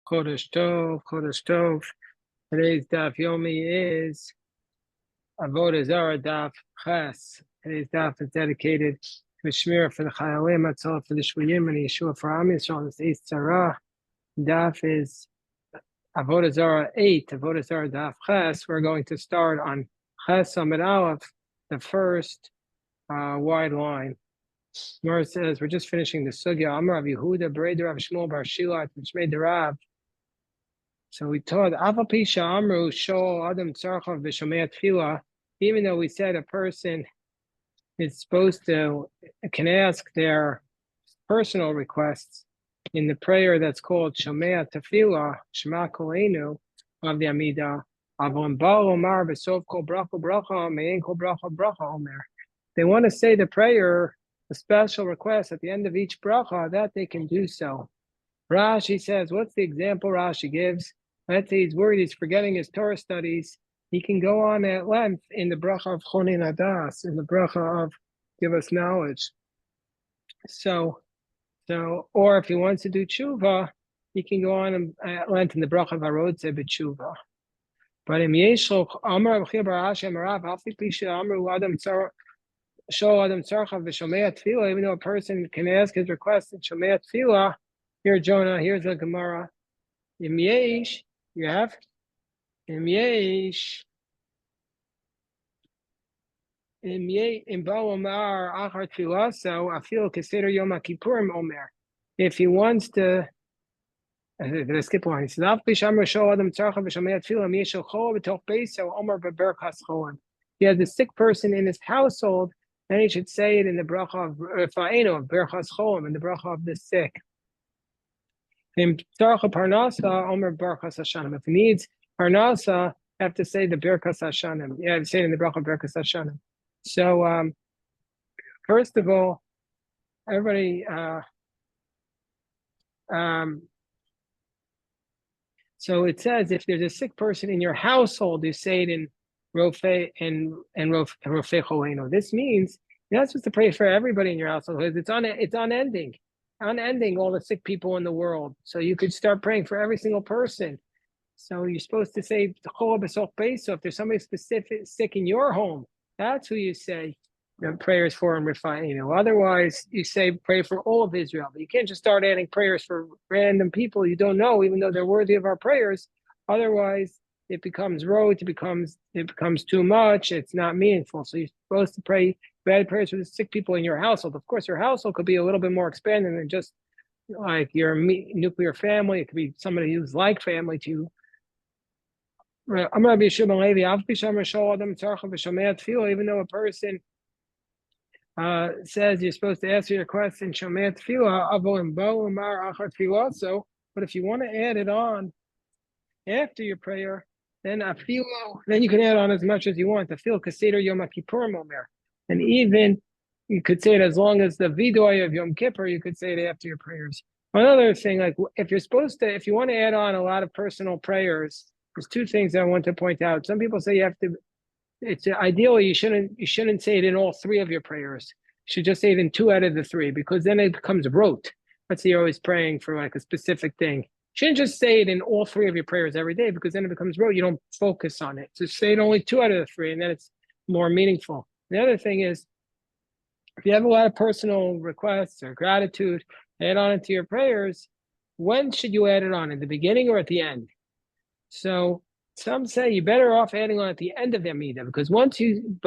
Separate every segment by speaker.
Speaker 1: Chodesh Tov, Chodesh Tov. Today's daf yomi is Avodah Zarah daf ches. Today's daf is dedicated to Shmir for the Chayalim, Matzah for the Shvuyim, and Yeshua for Am Yisrael. This East Sarah daf is Avodah Zarah 8, Avodah Zarah daf ches. We're going to start on ches Amid Aleph, the first wide line. Gemara says we're just finishing the sugya. Amar Rav Yehuda, Berei Rav Shmuel Bar Shilat, which made the Rav. So we taught Avapisha Amru Shol Adam Tzarchav V'Shomei Tefillah. Even though we said a person is supposed to can ask their personal requests in the prayer that's called Shomei Tefillah, Shema Koleinu of the Amidah. Avon Baal Omar B'Sof Kol Bracha Bracha Me'en Kol Bracha Bracha Omer. They want to say the prayer, a special request at the end of each bracha, that they can do so. Rashi says, what's the example Rashi gives? Let's say he's worried he's forgetting his Torah studies. He can go on at length in the bracha of Chonin Adas, in the bracha of give us knowledge. So, or if he wants to do tshuva, he can go on at length in the bracha of Harodze b'tshuva. But in Yeshlo, Amar B'chir Barashi Amarav, Alfi Pisha Amru Adam Tzar. Show Adam Tzarchav v'Shomei Tefillah, even though a person can ask his request in Shomei Tefillah. Here, Jonah, here's the Gemara. Im Yesh, you have? Im Yesh. Im Bo Omar Achar Tefillah, so Afil Keseder Yom HaKippurim Omer. If he wants to, let's skip one. He says, Alfi Shamar Show Adam Tzarchav v'Shomei Tefillah, Im Yesh Chol B'toch Beiso Omer B'Berkas Cholim. He has a sick person in his household, then he should say it in the bracha of Rafa'enu, of Berchas Cholim, in the bracha of the sick. If he needs Parnasa, have to say the Berchas Hashanim. Yeah, have to say it in the bracha of Berchas Hashanim. So, first of all, everybody, so it says if there's a sick person in your household, you say it in Rofei and Rofei Choleinu. This means you're not supposed to pray for everybody in your household because it's unending all the sick people in the world. So you could start praying for every single person. So you're supposed to say Chol B'Soch Beiso. If there's somebody specific sick in your home, that's who you say prayers for and Rofeinu. Otherwise, you say pray for all of Israel. But you can't just start adding prayers for random people you don't know, even though they're worthy of our prayers. Otherwise, it becomes rote, it becomes too much, it's not meaningful. So you're supposed to pray bad prayers for the sick people in your household. Of course, your household could be a little bit more expanded than just like your nuclear family. It could be somebody who's like family to you. Even though a person says you're supposed to answer your question, but if you want to add it on after your prayer, then you can add on as much as you want. Afil Keseder Yom HaKippurim Omer. And even you could say it as long as the Vidoy of Yom Kippur, you could say it after your prayers. Another thing, like if you want to add on a lot of personal prayers, there's two things that I want to point out. Some people say it's ideally you shouldn't say it in all three of your prayers. You should just say it in two out of the three, because then it becomes rote. Let's say you're always praying for like a specific thing. You shouldn't just say it in all three of your prayers every day, because then it becomes rote. You don't focus on it. So say it only two out of the three, and then it's more meaningful. The other thing is, if you have a lot of personal requests or gratitude, add on into your prayers. When should you add it on? In the beginning or at the end? So some say you're better off adding on at the end of the Amidah, because once you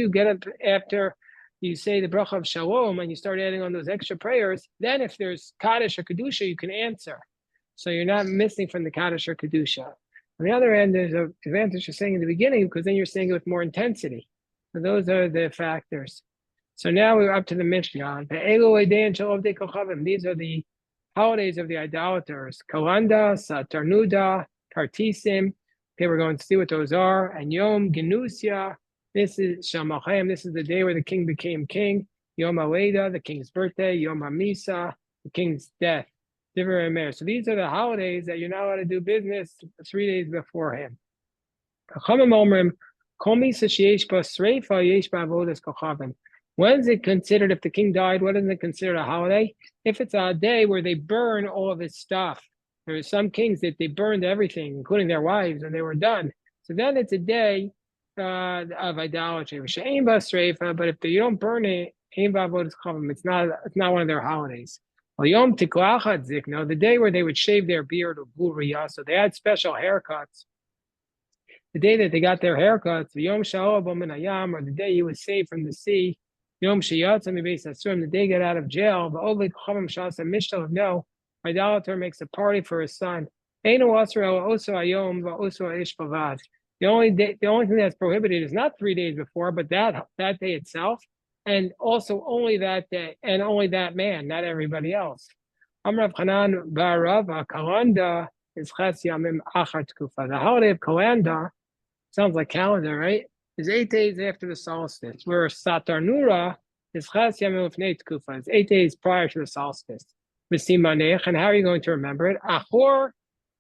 Speaker 1: get up after you say the bracha of Shalom and you start adding on those extra prayers, then if there's Kaddish or Kedusha, you can answer. So you're not missing from the Kaddish or Kedusha. On the other end, there's an advantage of saying in the beginning, because then you're saying it with more intensity. So those are the factors. So now we're up to the Mishnah. These are the holidays of the idolaters. Kalanda, Satarnuda, Kartisim. Okay, we're going to see what those are. And Yom Genusia. This is Shamachem. This is the day where the king became king. Yom Aleda, the king's birthday. Yom Hamisa, the king's death. So these are the holidays that you're not allowed to do business 3 days beforehand. When is it considered, if the king died, what is it considered a holiday? If it's a day where they burn all of his stuff There were some kings that they burned everything, including their wives, when they were done. So then it's a day of idolatry. But if you don't burn it, it's not one of their holidays. The day where they would shave their beard, so they had special haircuts. The day that they got their haircuts, or the day he was saved from the sea, the day he got out of jail, no, idolater makes a party for his son. The only thing that's prohibited is not 3 days before, but that day itself, and also only that day, and only that man, not everybody else. The holiday of Kalanda sounds like calendar, right? Is 8 days after the solstice, where Satar Nura is Ches Yamim Lefnei Tkufa. It's 8 days prior to the solstice. And how are you going to remember it? Achor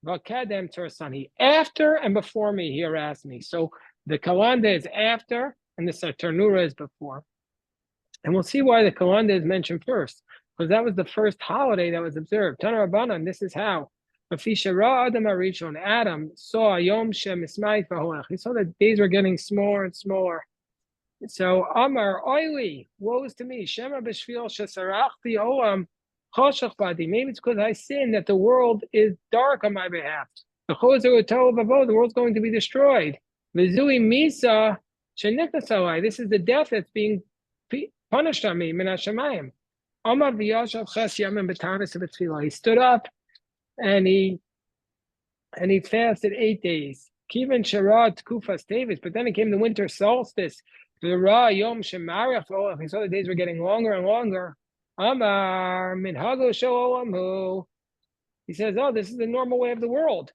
Speaker 1: v'kedem tersani. After and before me, he harassed me. So the Kalanda is after, and the Satar Nura is before. And we'll see why the Kalanda is mentioned first, because that was the first holiday that was observed. Tana Rabbanan, this is how. Adam saw Yom Shem Ismail Vahoach. He saw that days were getting smaller and smaller. So Amar Oili, woes to me. Shema B'Shvil Shesarachti Olam Choshech Badi. Maybe it's because I sinned that the world is dark on my behalf. The world's going to be destroyed. V'Zui Misa Sheniknasalai. This is the death that's being punished on me. Min Hashemayim. Amar V'Yashav Ches Yamim B'Tanis B'Tfilah. He stood up and he fasted 8 days. Kivan Sharad Kufas Tavis, but then it came the winter solstice. Yom Shemarach. He saw the days were getting longer and longer. Amar Minhago Shalom. He says, "Oh, this is the normal way of the world."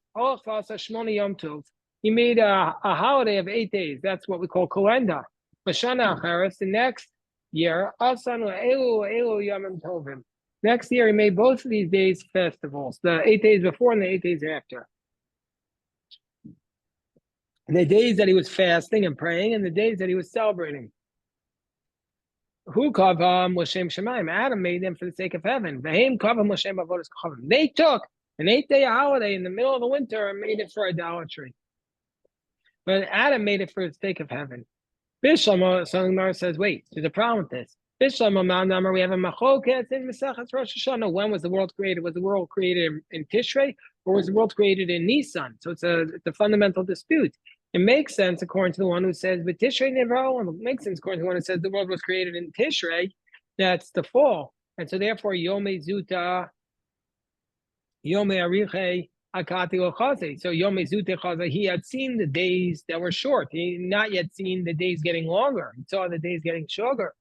Speaker 1: He made a holiday of 8 days. That's what we call kalenda. Bashana Acharis, the next year, Asanu Elu Yamim Tovim. Next year, he made both of these days festivals, the 8 days before and the 8 days after. And the days that he was fasting and praying, and the days that he was celebrating. Who kavam l'shem shemayim? Adam made them for the sake of heaven. V'heim kavam l'shem avodas kachavim. They took an 8-day holiday in the middle of the winter and made it for idolatry. But Adam made it for the sake of heaven. Bishlam, so Gemara says, wait, there's a problem with this. We have a machloket in Masechet Rosh Hashanah. When was the world created? Was the world created in Tishrei, or was the world created in Nisan? So it's a fundamental dispute. It makes sense according to the one who says, but Tishrei Nivro, and it makes sense according to the one who says the world was created in Tishrei. That's the fall. And so therefore, Yom Zuta, Yom Ariche, Akati Ochaze. So Yom Zuta Chaze, he had seen the days that were short. He had not yet seen the days getting longer. He saw the days getting shorter.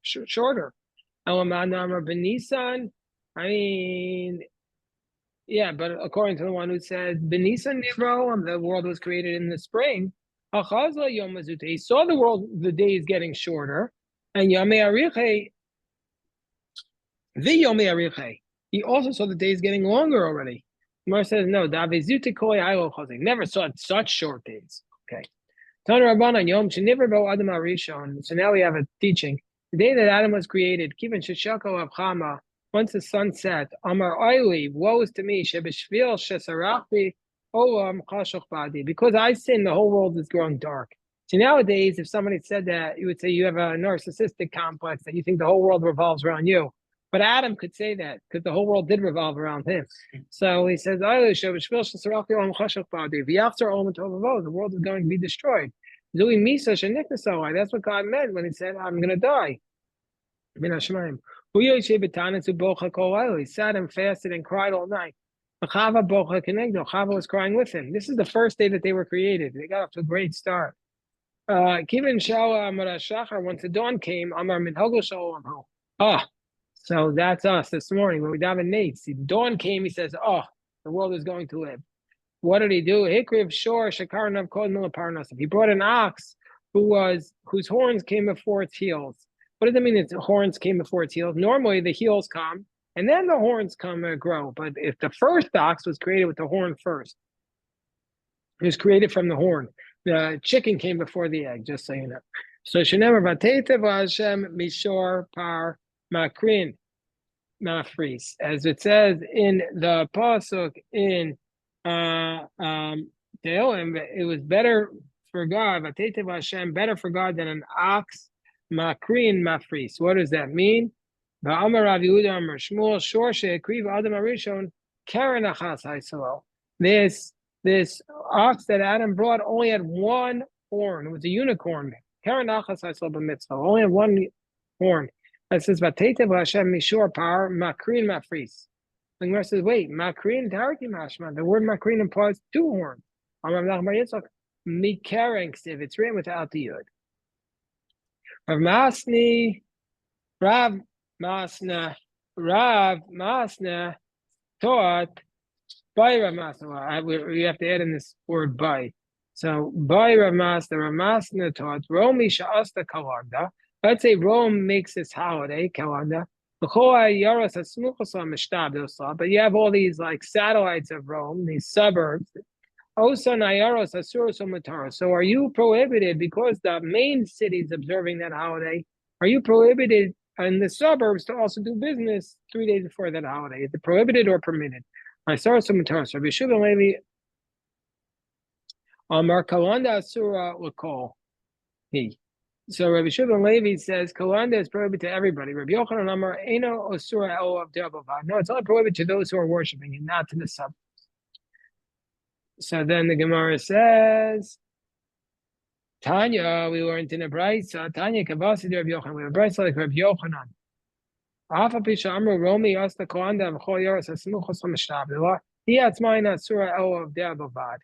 Speaker 1: Benisan, I mean, yeah, but according to the one who says Benisan Nivro, the world was created in the spring. He saw the days getting shorter, and Yomei Ariche, the Yomei Ariche, he also saw the days getting longer already. Gemara says no. Never saw such short days. Okay. So now we have a teaching. The day that Adam was created, once the sun set, Amar Oili, woe is to me, because I sin, the whole world is growing dark. So nowadays, if somebody said that, you would say you have a narcissistic complex, that you think the whole world revolves around you. But Adam could say that because the whole world did revolve around him. So he says, the world is going to be destroyed. That's what God meant when he said, I'm going to die. He sat and fasted and cried all night. Chava was crying with him. This is the first day that they were created. They got off to a great start. Once the dawn came, so that's us this morning when we daven Nate. See, the dawn came, he says, the world is going to live. What did he do? He brought an ox whose horns came before its heels. What does that mean? Its horns came before its heels. Normally the heels come, and then the horns come and grow. But if the first ox was created with the horn first, it was created from the horn. The chicken came before the egg, just so you know. So Shenemar Vatetev Hashem Mishor Par Makrin Mafris, as it says in the pasuk in and it was better for God, Vatetev Hashem, better for God than an ox, makrin mafris. What does that mean? Va'amar Rav Yehuda Amar Shmuel Shor she'ekriv Adam Arishon Karen achas haisalo. This ox that Adam brought only had one horn. It was a unicorn. Karen achas haisalo b'mitzvah. Only had one horn. That says Vatetev Hashem mishor par makrin mafris. The Gemara says, wait, makrin tarki mashma. The word makrin implies two horns. If it's written without the yud. Rav Masna taught by Rav Masna. We have to add in this word by. So by Rav Masna taught Romi sha'asta kalanda. Let's say Rome makes this holiday kalanda. But you have all these like satellites of Rome, these suburbs. So are you prohibited because the main city is observing that holiday? Are you prohibited in the suburbs to also do business 3 days before that holiday? Is it prohibited or permitted? I saw some Mataros. Rabbi Shimon Levi Amar Kalanda Asura Lakol. So Rabbi Shimon Levi says Kalanda is prohibited to everybody. Rabbi Yochanan Amar Eno Asura El of De'abavad. No, it's only prohibited to those who are worshiping and not to the suburbs. So then the Gemara says, Tanya, we learned in a brayso. Tanya Kavasi de Rabbi Yochanan. We have a brayso like Rabbi Yochanan. Afa Pisha Amru Romi Asta Kalanda V'chol Yoros Hasmuchos HaMishtab. He has mine Asura El of De'abavad.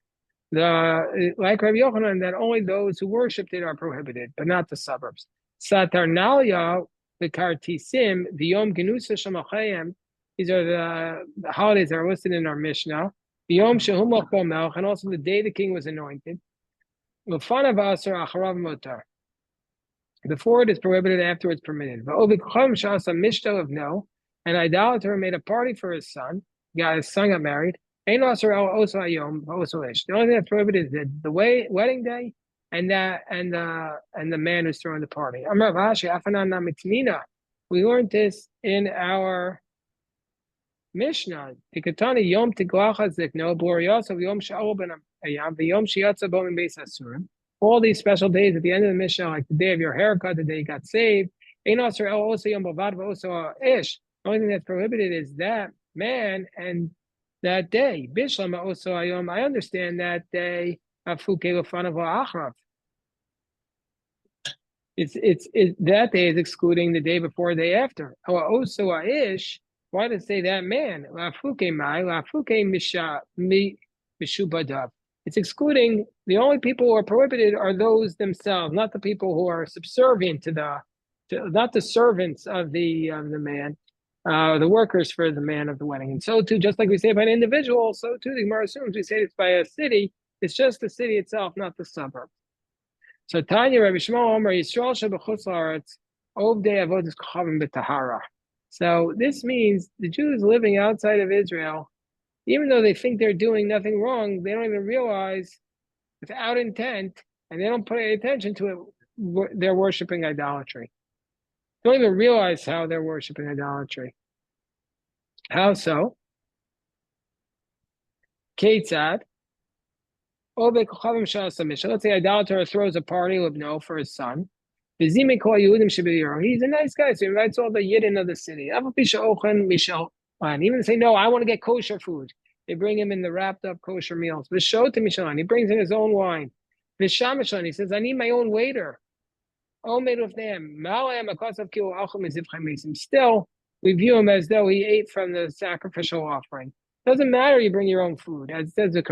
Speaker 1: Like Rabbi Yochanan, that only those who worshipped it are prohibited, but not the suburbs. Satarnalia, the Kartisim, the Yom Genusa Shemachayim. These are the holidays that are listed in our Mishnah. The Yom Shehumach Melch, and also the day the king was anointed. L'fanav Asar Acharav Motar. Before it is prohibited, after it's permitted. V'ovikhom Shasa Mishtal of no, an idolater made a party for his son. His son got married. The only thing that's prohibited is the wedding day and the man who's throwing the party. We learned this in our Mishnah. Yom all these special days at the end of the Mishnah, like the day of your haircut, the day you got saved. The only thing that's prohibited is that man and that day. I understand that day. It's that day is excluding the day before, day after. Why does it say that man? It's excluding the only people who are prohibited are those themselves, not the people who are subservient not the servants of the man. The workers for the man of the wedding. And so too, just like we say by an individual, so too the Gemara assumes we say it's by a city. It's just the city itself, not the suburb. So Tanya Rabbi Shmuel Omer Yisrael shebechutz laaretz ovdei avodas kochavim b'tahara. So this means the Jews living outside of Israel, even though they think they're doing nothing wrong, they don't even realize without intent, and they don't pay attention to it, they're worshiping idolatry. They don't even realize how they're worshiping idolatry. How so? Ketzad. Let's say idolater throws a party libno for his son. He's a nice guy, so he invites all the Yidden of the city. Even say, no, I want to get kosher food. They bring him in the wrapped up kosher meals. He brings in his own wine. He says, I need my own waiter. Made with them. Still, we view him as though he ate from the sacrificial offering. Doesn't matter, you bring your own food. As it says, they'll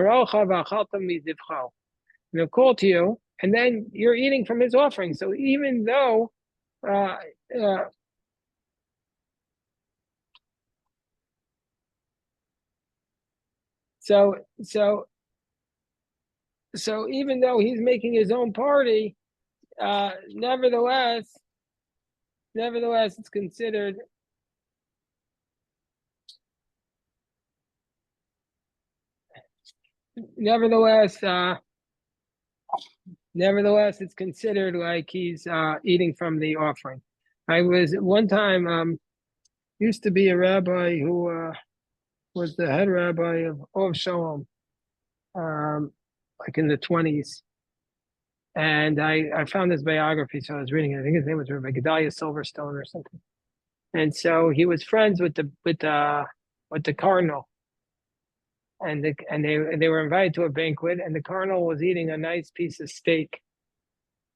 Speaker 1: call to you, and then you're eating from his offering. So even though so even though he's making his own party, nevertheless, it's considered. Nevertheless, it's considered like he's eating from the offering. I was one time used to be a rabbi who was the head rabbi of Shalom, like in the 20s. And I found his biography, so I was reading it. I think his name was Rabbi Gedalia Silverstone or something. And so he was friends with the cardinal, and they were invited to a banquet, and the cardinal was eating a nice piece of steak,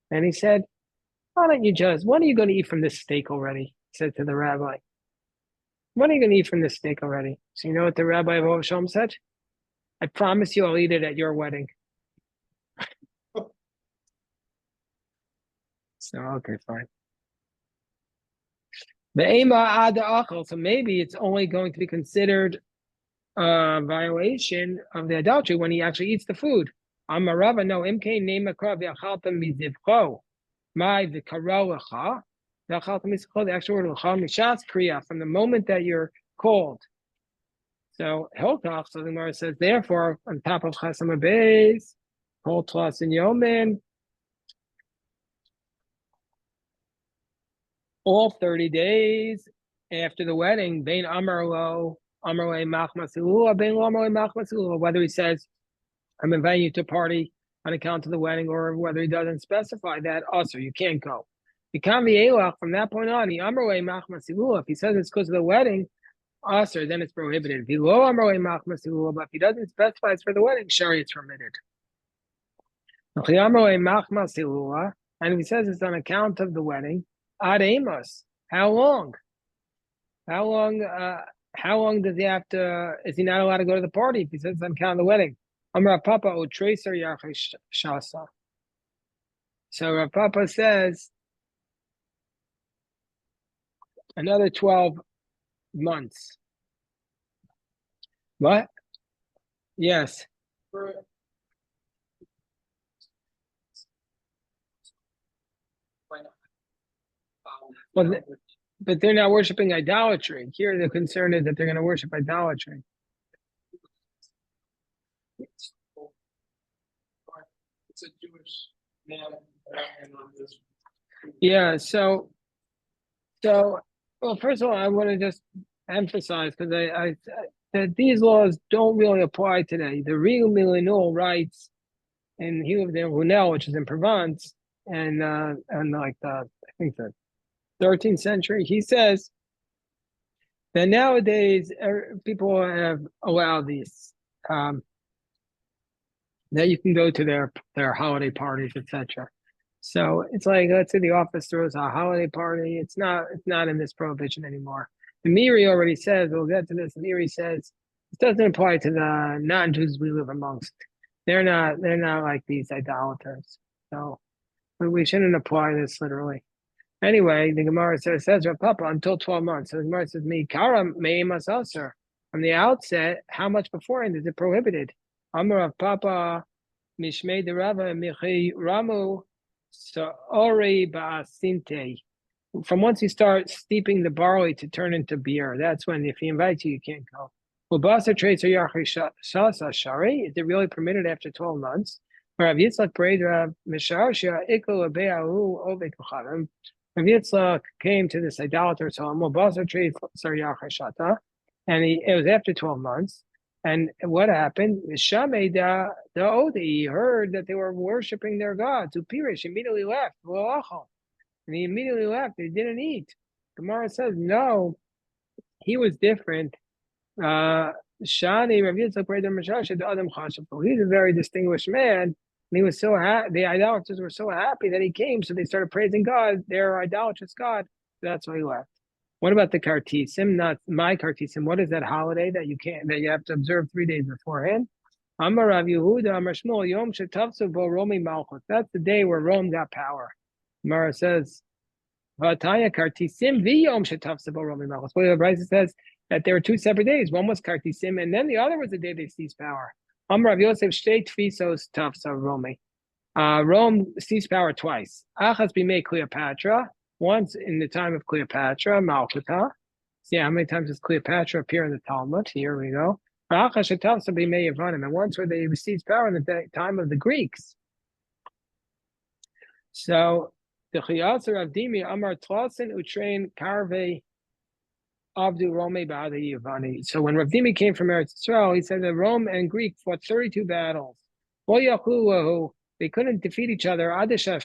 Speaker 1: and he said, "Why don't you just? When are you going to eat from this steak already?" He said to the rabbi. "When are you going to eat from this steak already?" So you know what the rabbi of Shalom said? "I promise you, I'll eat it at your wedding." So okay, fine. So maybe it's only going to be considered a violation of the adultery when he actually eats the food. Amarava, no, imke nema krav yachalta mizivcho. My the karolecha. Yachalta mizivcho, the actual word mishas kriya, from the moment that you're called. So Hilkach, so the Gemara says, therefore, on top of Chasam Beis, Kol Tlas and Yomin, all 30 days after the wedding, Bain Amarlo, Amarle Machmasilua, Bain Amarle Machmasilua, whether he says, I'm inviting you to a party on account of the wedding, or whether he doesn't specify that, also, you can't go. From that point on, the Amarle Machmasilua, if he says it's because of the wedding, also, then it's prohibited. But if he doesn't specify it's for the wedding, Shari, it's permitted. And if he says it's on account of the wedding, Ad Amos, how long? How long does he have to? Is he not allowed to go to the party if he says it's on account of the wedding? Amar Papa o Tracer Shasa. So Rav Papa says another 12 months. What? Yes. Well, but they're not worshiping idolatry. Here, the concern is that they're going to worship idolatry. It's a Jewish man. Yeah. So, well, first of all, I want to just emphasize because that these laws don't really apply today. The real Milinul writes, and he lived in Runel, which is in Provence, and like I think the 13th century. He says that nowadays people have allowed these that you can go to their holiday parties, etc. So it's like, let's say the office throws a holiday party. It's not in this prohibition anymore. The Miri already says, we'll get to this. The Miri says it doesn't apply to the non-Jews we live amongst. They're not like these idolaters. So we shouldn't apply this literally. Anyway, the Gemara says Rav Papa until 12 months. So the Gemara says, "Mi kara meimas aser." From the outset, how much beforehand is it prohibited? Amar Rav Papa mishmei de Rava michi ramu saori ba'asinte. From once you start steeping the barley to turn into beer, that's when if he invites you, you can't go. Ubasa traits are shari. Is it really permitted after 12 months? Rav Yitzchak prayed Rav Misharsha ikul abeahu ovekuchavim. Rav Yitzchak came to this idolater's home, and it was after 12 months. And what happened? He heard that they were worshiping their gods. Upirish immediately left. And he immediately left. He didn't eat. Gemara says, no, he was different. Shani Rav Yitzchak prayed he's a very distinguished man. And he was so happy, the idolaters were so happy that he came, so they started praising God, their idolatrous God. That's why he left. What about the Kartisim? Not my Kartisim. What is that holiday that you have to observe 3 days beforehand? Amar Rav Yehuda, Amar Shmuel, Yom Shetavsu Bo Romi Malchus. That's the day where Rome got power. Mara says, Vataya Kartisim V'Yom Shetavsu Bo Romi Malchus. Well, the Brisa says that there were 2 separate days. One was Kartisim, and then the other was the day they seized power. Rav Yosef Shtei Tfisos Tafsa Romi. Rome seized power twice. Achas b'mei Cleopatra, once in the time of Cleopatra, Malkuta. See how many times does Cleopatra appear in the Talmud? Here we go. Achas Tafsa b'mei Yevanim, and once where they seized power in the time of the Greeks. So the Chiyatzer of Dimi Amar Tlasin Utrain Karve Abdu Rome Ba'adi Yavani. So when Rav Dimi came from Eretz Yisrael, he said that Rome and Greek fought 32 battles. They couldn't defeat each other until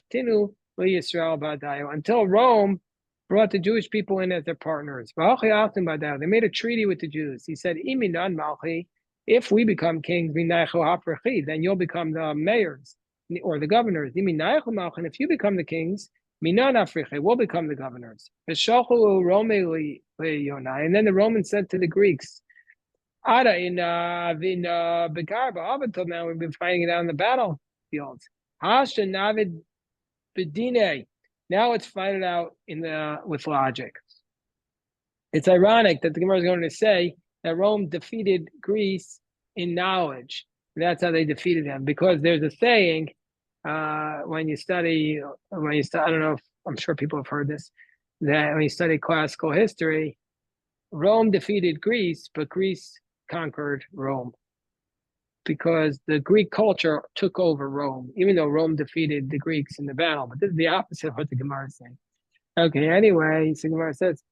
Speaker 1: Rome brought the Jewish people in as their partners. They made a treaty with the Jews. He said, if we become kings, then you'll become the mayors or the governors. And if you become the kings, we'll become the governors. And then the Romans said to the Greeks, Ada in Begarba, up until now we've been fighting it out in the battlefields. Hashta Navid Bedine. Now let's fight it out with logic. It's ironic that the Gemara is going to say that Rome defeated Greece in knowledge. That's how they defeated them, because there's a saying when you study, I don't know if I'm sure people have heard this, that when you study classical history, Rome defeated Greece, but Greece conquered Rome, because the Greek culture took over Rome, even though Rome defeated the Greeks in the battle. But this is the opposite of what the Gemara is saying. Okay, anyway, so the Gemara says,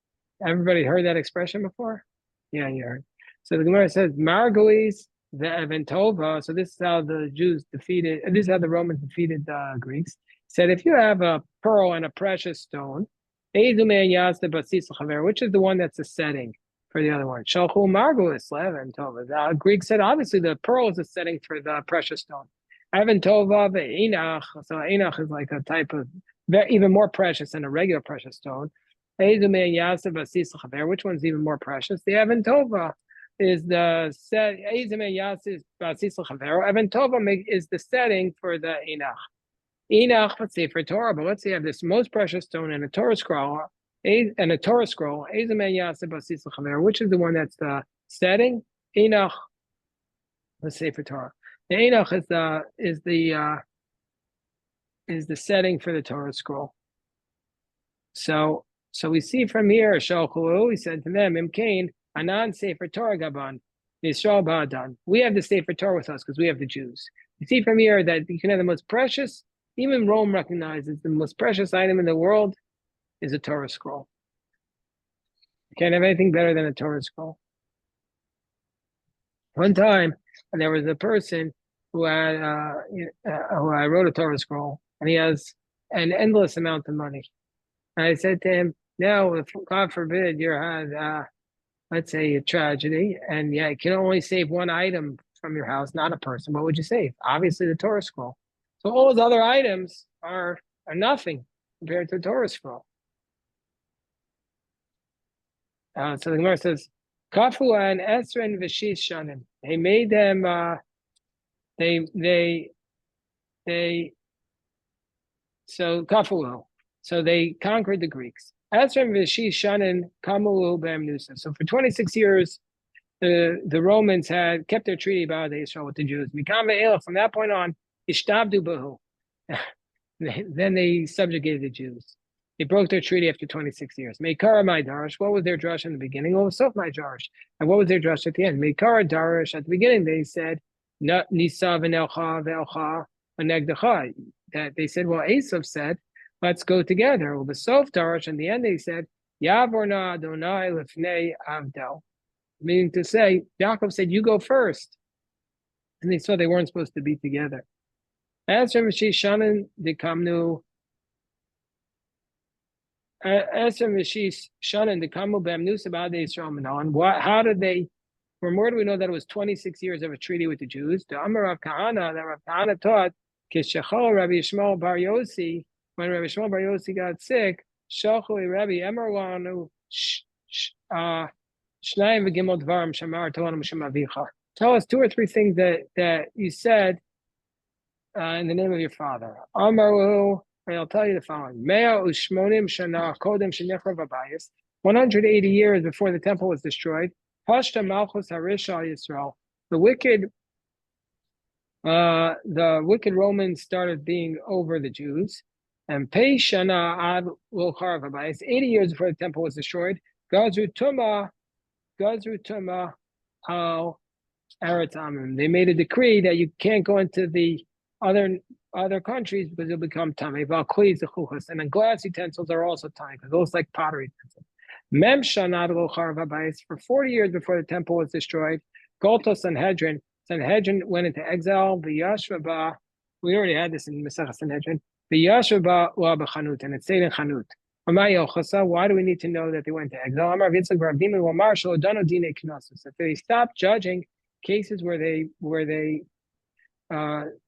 Speaker 1: everybody heard that expression before? Yeah, you heard. So the Gemara says, Margulis the Eventova. So this is how the Jews defeated, this is how the Romans defeated the Greeks. Said, if you have a pearl and a precious stone, which is the one that's the setting for the other one? Shalchu Margulis Eventova. The Greek said, obviously the pearl is the setting for the precious stone. Eventova ve'inach. So inach is like a type of even more precious than a regular precious stone. Which one's even more precious? The Eventova is the set. Eventova is the setting for the inach. Inach, let's say for Torah, but let's say you have this most precious stone and a Torah scroll, which is the one that's the setting? Inach, let's say for Torah. The inach is the setting for the Torah scroll. So we see from here, he said to them, Imkain, Anan Sefer Torah Gaban, Yisrael Ba'adan. We have the Sefer Torah with us because we have the Jews. You see from here that you can have the most precious, even Rome recognizes the most precious item in the world is a Torah scroll. You can't have anything better than a Torah scroll. One time, there was a person who wrote a Torah scroll, and he has an endless amount of money. And I said to him, now, if God forbid you had, let's say, a tragedy, and you can only save one item from your house, not a person, what would you save? Obviously, the Torah scroll. So all those other items are nothing compared to the Torah scroll. So the Gemara says, Kafua and Esra and Vishish Shanim. They made them. So Kafua. So they conquered the Greeks. Esra and Vishish Shanim Kamulu Bamnusa. So for 26 years, the Romans had kept their treaty about Israel with the Jews. From that point on, Ishtabdu Bahu. Then they subjugated the Jews. They broke their treaty after 26 years. Meikara my Darish. What was their drush in the beginning? What was Sof my Darish? And what was their drush at the end? Meikara Darish. At the beginning, they said, Nisa v'nelcha v'elcha v'negdecha. That they said, well, Esav said, let's go together. Well, the Sof Darish, in the end, they said, Yavorna Adonai lefnei avdel. Meaning to say, Yaakov said, you go first. And they saw they weren't supposed to be together. As for Mashiach Shanan, they come new. As for Mashiach Shanan, they come Bamnus about the Israel Manon. How did they? From where do we know that it was 26 years of a treaty with the Jews? The Amar Rav Kahana, that Rav Kahana taught, Kishachol Rabbi Yishmael Bar Yossi, when Rabbi Yishmael Bar Yossi got sick, Shacholi Rabbi Emerlanu Shnayim v'Gimel Dvarim Shamar Tolan M'Shem Avicha. Tell us 2 or 3 things that you said in the name of your father. Amaru, and I'll tell you the following. 180 years before the temple was destroyed, Pashta Malchus Harisha Yisrael. The wicked Romans started being over the Jews. And Pei Shana Ad Lochar Vabayis, 80 years before the temple was destroyed, Gazru Tuma al Eretz Amim. They made a decree that you can't go into the other countries because you'll become tamei. And then glass utensils are also tamei because those like pottery utensils. Mem shanad lochar v'bayis. For 40 years before the temple was destroyed, Goltos Sanhedrin Sanhedrin went into exile. The Yashvaba, we already had this in Masech Sanhedrin. The Yashvaba wa b'chanut, and it stayed in Chanut. Why do we need to know that they went to exile? If they stopped judging cases where they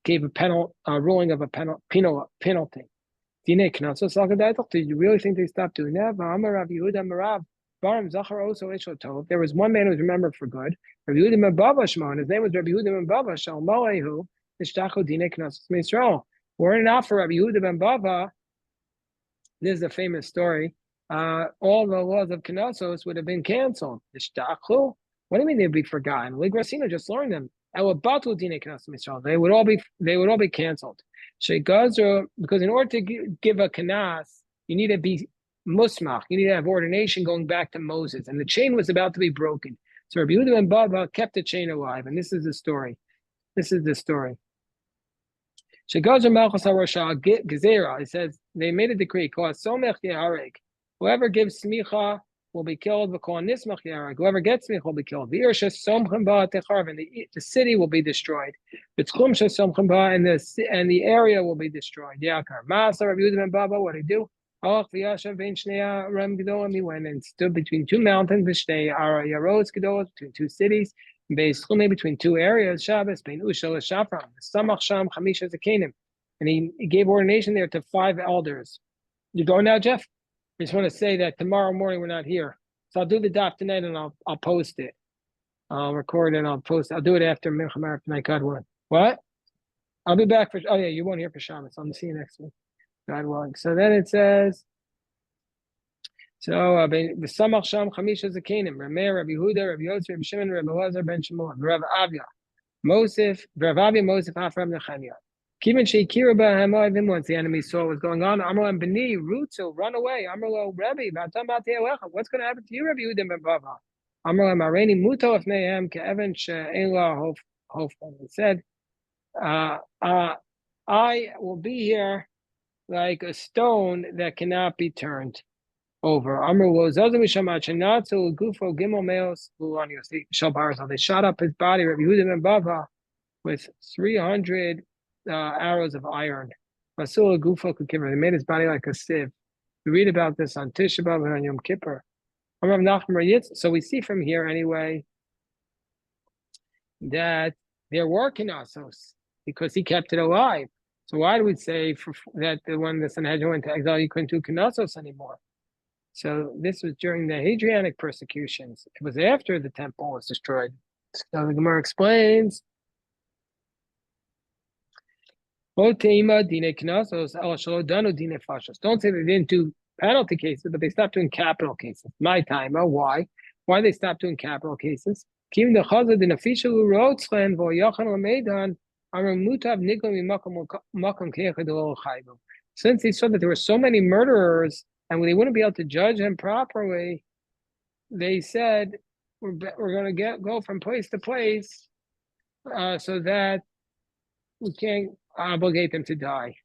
Speaker 1: gave a ruling of a penalty. Do you really think they stopped doing that? There was one man who was remembered for good. Rabbi Yehuda ben Bava Shema, his name was Rabbi Yehuda ben Bava. Shalmoehu Nishtachu Dine Knossos Yisrael. Were it not for Rabbi Yehuda ben Bava, this is a famous story. All the laws of Knossos would have been canceled. Nishtachu. What do you mean they'd be forgotten? Ligrasino just learned them. They would all be canceled. Because in order to give a kanas, you need to be musmach. You need to have ordination going back to Moses, and the chain was about to be broken. So Rabbi Yehuda ben Bava kept the chain alive, and this is the story. This is the story. Shegazer Malchus HaRosha Gezerah. It says they made a decree called Somech Yehareg. Whoever gives smicha will be killed. Whoever gets smicha will be killed. The city will be destroyed. And the area will be destroyed. What did he do? He went and stood between two mountains, between two cities, between two areas, and he gave ordination there to 5 elders. You go now, Jeff? I just want to say that tomorrow morning we're not here. So I'll do the daf tonight and I'll post it. I'll record it and I'll post it. I'll do it after Mincha Marav tonight, God willing. What? I'll be back for, oh yeah, you won't hear for Shabbos. I'll see you next week, God willing. So then it says, V'samach Sham Chamisha Zakenim, Rameh, Rabbi Yehuda, Rabbi Yosef, Rabbi Shimon, Rabbi Elazar ben Shimon, Rav Avia, Mosif, Rav Avia, Mosif, Afram Nechania. Once the enemy saw what was going on, Amrlam Beni, Rutsu, run away. Amrlo Rebbe, what's going to happen to you, Rabbi Yehuda ben Bava? Amrlam Areni Muto of Nehem, Ke'evan She'ela Hofan. He said, I will be here like a stone that cannot be turned over. They shot up his body, Rabbi Yehuda ben Bava, with 300 arrows of iron. They made his body like a sieve. We read about this on Tisha B'Av and on Yom Kippur. So we see from here anyway that there were Knessos because he kept it alive. So why do we say that when the Sanhedrin went to exile, you couldn't do Knessos anymore? So this was during the Hadrianic persecutions. It was after the temple was destroyed. So the Gemara explains, don't say they didn't do penalty cases, but they stopped doing capital cases. My time. Why? Why they stopped doing capital cases? Since he saw that there were so many murderers and they wouldn't be able to judge him properly, they said, we're going to go from place to place so that we can't obligate them to die.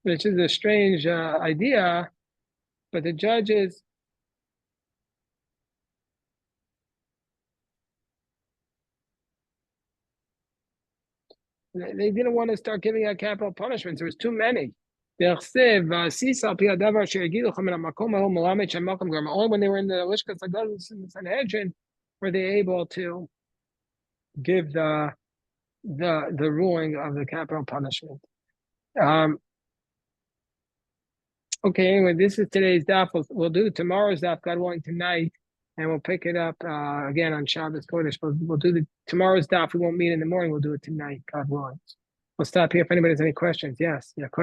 Speaker 1: Which is a strange idea, but the judges they didn't want to start giving out capital punishments. There was too many. Only when they were in the Lishkas Haggadol in the Sanhedrin were they able to give the ruling of the capital punishment. Okay, anyway, this is today's daf. We'll do tomorrow's daf, God willing, tonight, and we'll pick it up again on Shabbos Kodesh. We'll do tomorrow's daf. We won't meet in the morning. We'll do it tonight, God willing. We'll stop here if anybody has any questions. Yes, yeah.